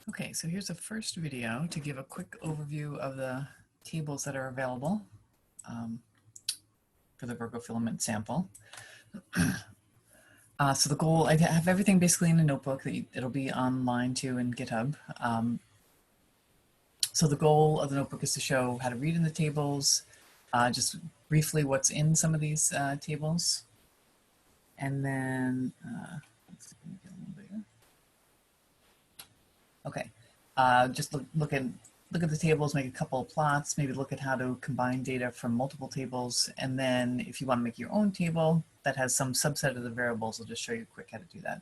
Okay, so here's the first video to give a quick overview of the tables that are available um, for the Virgo filament sample. So the goal, I have everything basically in a notebook that it'll be online too in GitHub. So the goal of the notebook is to show how to read in the tables, just briefly what's in some of these tables. And then, let's see if we can get a little bigger. Okay, just look at the tables, make a couple of plots, maybe look at how to combine data from multiple tables, and then if you want to make your own table that has some subset of the variables, I'll just show you quick how to do that.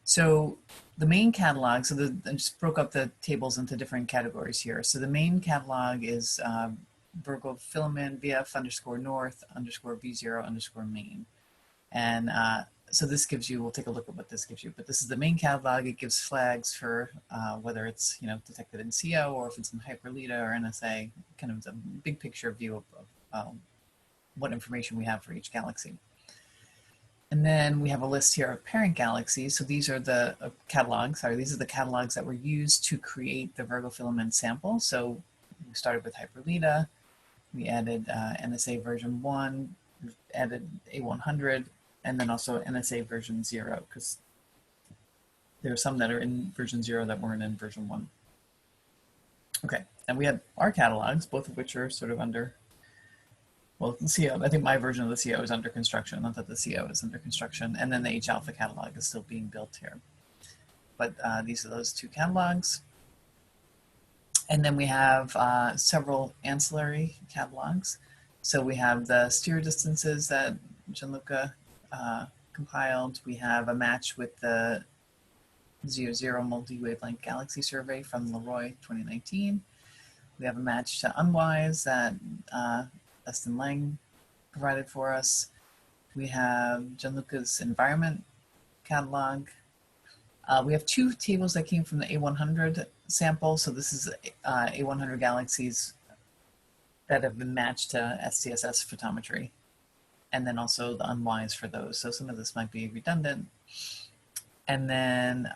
So the main catalog, I just broke up the tables into different categories here. So the main catalog is Virgo filament VF underscore north underscore V0 underscore main. And so this gives you, we'll take a look at what this gives you, but this is the main catalog. It gives flags for whether it's, detected in CO or if it's in Hyperlita or NSA, kind of the big picture view of what information we have for each galaxy. And then we have a list here of parent galaxies. So these are the these are the catalogs that were used to create the Virgo filament sample. So we started with Hyperlita, we added NSA version 1, we added A100, and then also NSA version 0, because there are some that are in version 0 that weren't in version 1. Okay, and we have our catalogs, both of which are sort of under, well, the CO, I think my version of the CO is under construction, not that the CO is under construction, and then the H alpha catalog is still being built here. But these are those two catalogs. And then we have several ancillary catalogs. So we have the steer distances that Gianluca compiled. We have a match with the 00 multi-wavelength galaxy survey from Leroy 2019. We have a match to Unwise that Dustin Lang provided for us. We have Gianluca's environment catalog. We have two tables that came from the A100 sample. So this is A100 galaxies that have been matched to SDSS photometry, and then also the Unwise for those. So some of this might be redundant. And then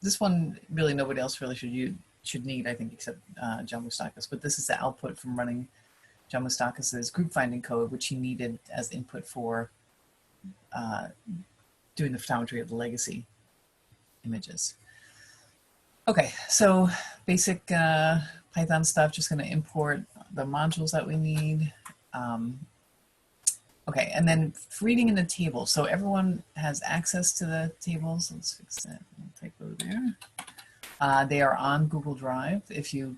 this one, really nobody else really should need, I think, except John Moustakis. But this is the output from running John Moustakis' group finding code, which he needed as input for doing the photometry of the legacy images. Okay, so basic Python stuff, just going to import the modules that we need. Okay, and then reading in the table. So everyone has access to the tables. Let's fix that typo there. They are on Google Drive. If you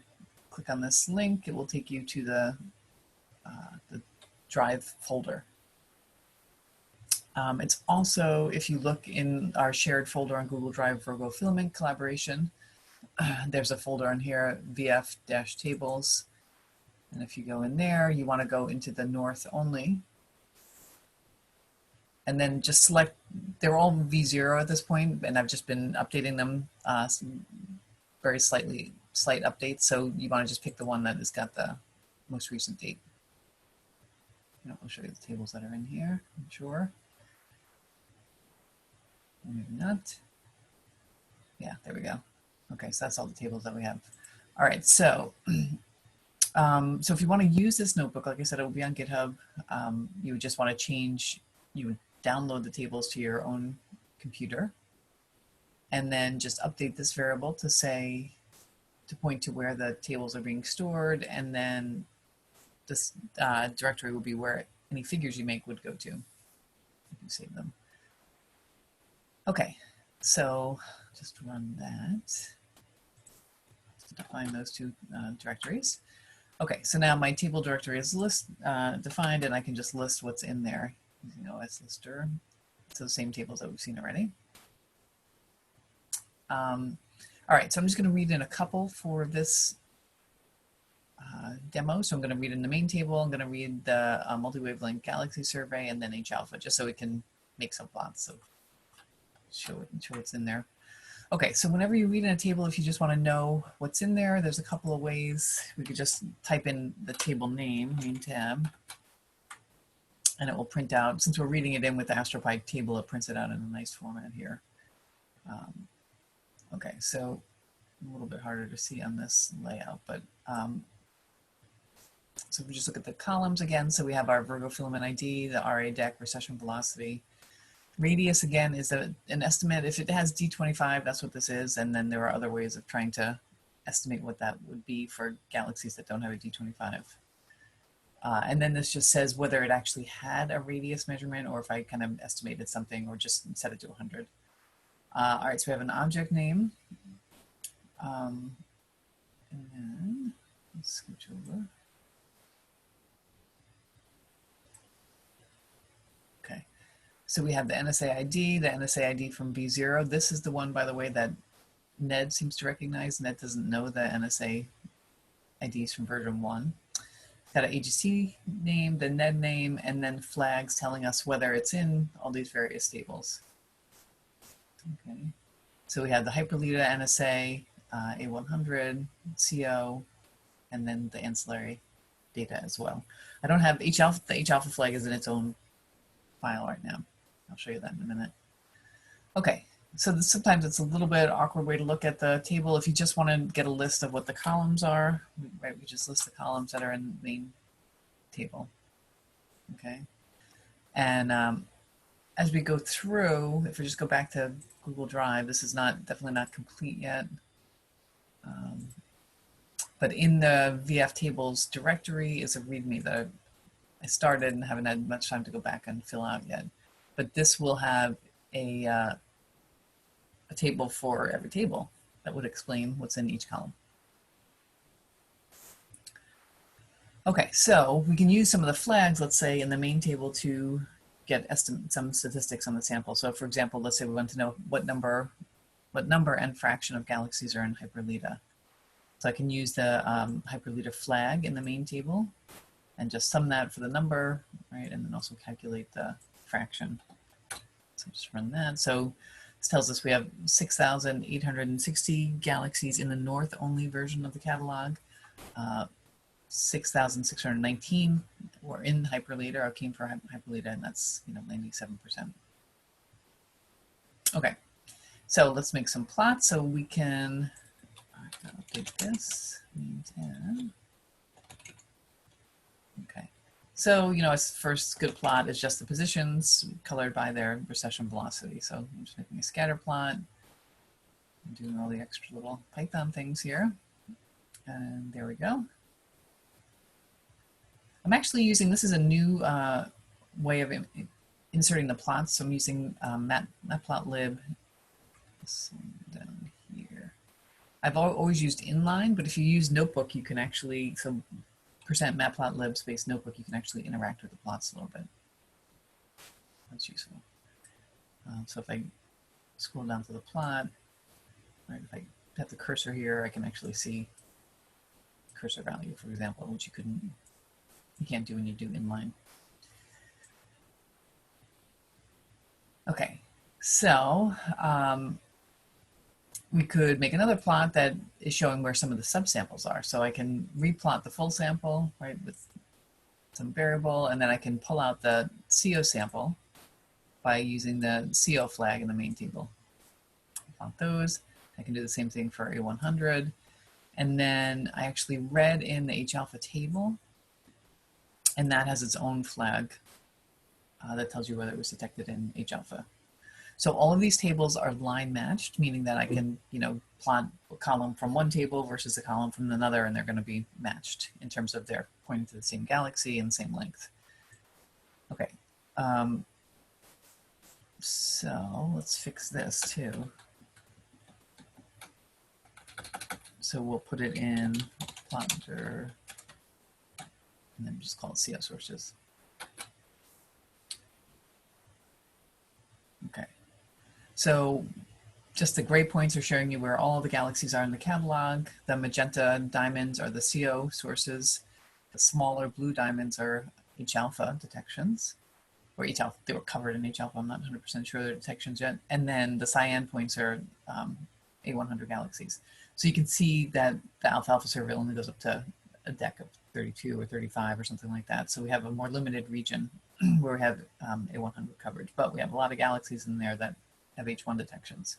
click on this link, it will take you to the Drive folder. It's also, if you look in our shared folder on Google Drive, Virgo Filament Collaboration, there's a folder on here, VF-tables. And if you go in there, you want to go into the north only. And then just select, they're all V0 at this point, and I've just been updating them, very slight updates. So you want to just pick the one that has got the most recent date. I'll show you the tables that are in here, I'm sure. Or maybe not. Yeah, there we go. Okay, so that's all the tables that we have. All right, so so if you want to use this notebook, like I said, it will be on GitHub. You would just want to change, you would download the tables to your own computer, and then just update this variable to say, to point to where the tables are being stored, and then this directory will be where any figures you make would go to if you save them. Okay, so just run that to define those two directories. Okay, so now my table directory is defined, and I can just list what's in there using OS lister. So the same tables that we've seen already. All right, so I'm just going to read in a couple for this demo. So I'm going to read in the main table. I'm going to read the multi-wavelength galaxy survey and then H alpha, just so we can make some plots. So show what's in there. Okay, so whenever you read in a table, if you just want to know what's in there, there's a couple of ways. We could just type in the table name, main tab, and it will print out. Since we're reading it in with the AstroPy table, it prints it out in a nice format here. Okay, so a little bit harder to see on this layout, but so if we just look at the columns again, so we have our Virgo filament ID, the RA deck, recession velocity. Radius again is an estimate. If it has D25, that's what this is, and then there are other ways of trying to estimate what that would be for galaxies that don't have a D25. And then this just says whether it actually had a radius measurement or if I kind of estimated something or just set it to 100. All right, so we have an object name. And then let's scooch over. Okay, so we have the NSA ID, the NSA ID from V0. This is the one, by the way, that Ned seems to recognize. Ned doesn't know the NSA IDs from version 1. Got an AGC name, the Ned name, and then flags telling us whether it's in all these various tables. Okay, so we have the Hyperlita NSA, A100, CO, and then the ancillary data as well. I don't have H alpha, the H alpha flag is in its own file right now. I'll show you that in a minute. Okay, so sometimes it's a little bit awkward way to look at the table. If you just want to get a list of what the columns are, right, we just list the columns that are in the main table. Okay, and as we go through, if we just go back to Google Drive, this is definitely not complete yet. But in the VF tables directory is a README that I started and haven't had much time to go back and fill out yet. But this will have a table for every table that would explain what's in each column. Okay, so we can use some of the flags, let's say, in the main table to get some statistics on the sample. So for example, let's say we want to know what number and fraction of galaxies are in Hyperlita. So I can use the Hyperlita flag in the main table and just sum that for the number, right? And then also calculate the fraction. So just run that. So this tells us we have 6,860 galaxies in the north only version of the catalog. 6,619 were in Hyperlita or came from Hyperlita, and that's 97%. Okay, so let's make some plots so we can update this. Okay, so as first good plot is just the positions colored by their recession velocity. So I'm just making a scatter plot. I'm doing all the extra little Python things here, and there we go. I'm actually using, this is a new way of inserting the plots. So I'm using matplotlib down here. I've always used inline, but if you use notebook, you can actually, so %matplotlib space notebook, you can actually interact with the plots a little bit. That's useful. So if I scroll down to the plot, right, if I have the cursor here, I can actually see cursor value, for example, which you can't do when you do inline. Okay, so we could make another plot that is showing where some of the subsamples are. So I can replot the full sample, right, with some variable, and then I can pull out the CO sample by using the CO flag in the main table. Plot those. I can do the same thing for A100. And then I actually read in the H alpha table, and that has its own flag that tells you whether it was detected in H alpha. So all of these tables are line matched, meaning that I can, plot a column from one table versus a column from another, and they're going to be matched in terms of they're pointing to the same galaxy and same length. Okay. So let's fix this too. So we'll put it in plotter, and then just call it CO sources. Okay. So just the gray points are showing you where all the galaxies are in the catalog. The magenta diamonds are the CO sources. The smaller blue diamonds are H alpha detections, or H alpha, they were covered in H alpha. I'm not 100% sure they're detections yet. And then the cyan points are A100 galaxies. So you can see that the alpha alpha survey only goes up to a deck of 32 or 35 or something like that. So we have a more limited region where we have A100 coverage, but we have a lot of galaxies in there that have H1 detections.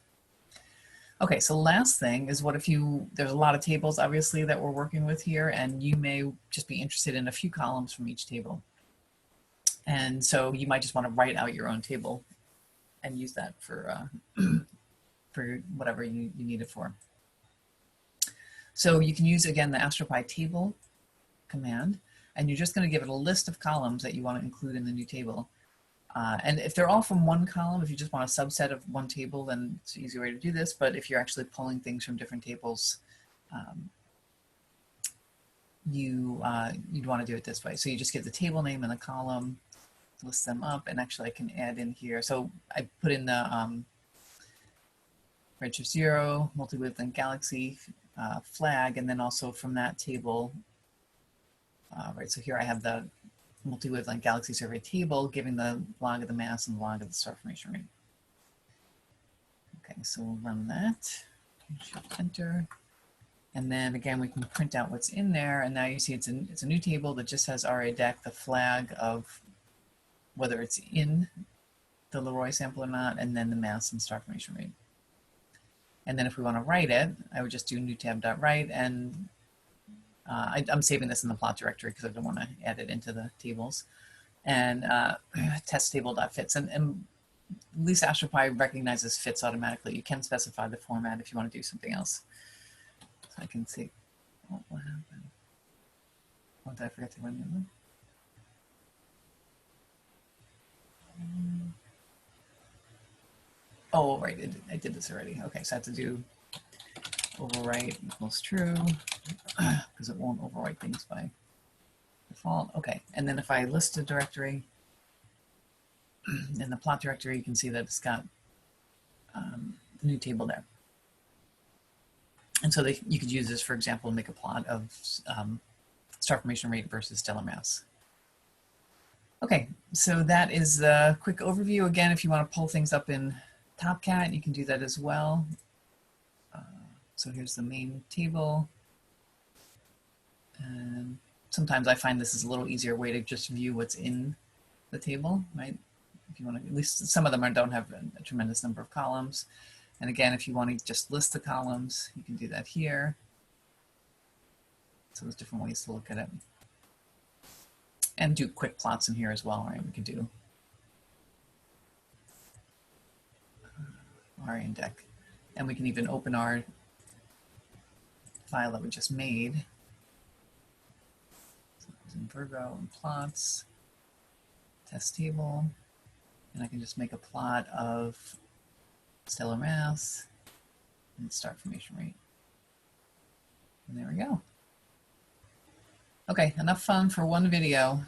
Okay, so last thing is what if there's a lot of tables obviously that we're working with here, and you may just be interested in a few columns from each table. And so you might just want to write out your own table and use that for whatever you need it for. So you can use, again, the AstroPy table command, and you're just going to give it a list of columns that you want to include in the new table. And if they're all from one column, if you just want a subset of one table, then it's an easy way to do this. But if you're actually pulling things from different tables, you'd want to do it this way. So you just give the table name and the column, list them up, and actually I can add in here. So I put in the redshift 0, multi-wavelength galaxy flag, and then also from that table, right, so here I have the multi-wavelength galaxy survey table giving the log of the mass and the log of the star formation rate. Okay, so we'll run that, Shift Enter, and then again we can print out what's in there, and now you see it's a new table that just has RA-DEC, the flag of whether it's in the Leroy sample or not, and then the mass and star formation rate. And then if we want to write it, I would just do new tab.write, and I'm saving this in the plot directory because I don't want to add it into the tables. And test table.fits. And at least AstroPy recognizes fits automatically. You can specify the format if you want to do something else. So I can see, oh, what happened? Oh, did I forget to run the other? Oh, right, I did this already. Okay, so I have to do overwrite equals true because it won't overwrite things by default. Okay, and then if I list a directory in the plot directory, you can see that it's got the new table there. And so you could use this, for example, to make a plot of star formation rate versus stellar mass. Okay, so that is a quick overview. Again, if you want to pull things up in TopCat, you can do that as well. So here's the main table. And sometimes I find this is a little easier way to just view what's in the table, right? If you want to, at least some of them don't have a tremendous number of columns. And again, if you want to just list the columns, you can do that here. So there's different ways to look at it. And do quick plots in here as well, right? We could do RA-DEC. And we can even open our file that we just made. So it's in Virgo and plots, test table, and I can just make a plot of stellar mass and star formation rate. And there we go. Okay, enough fun for one video.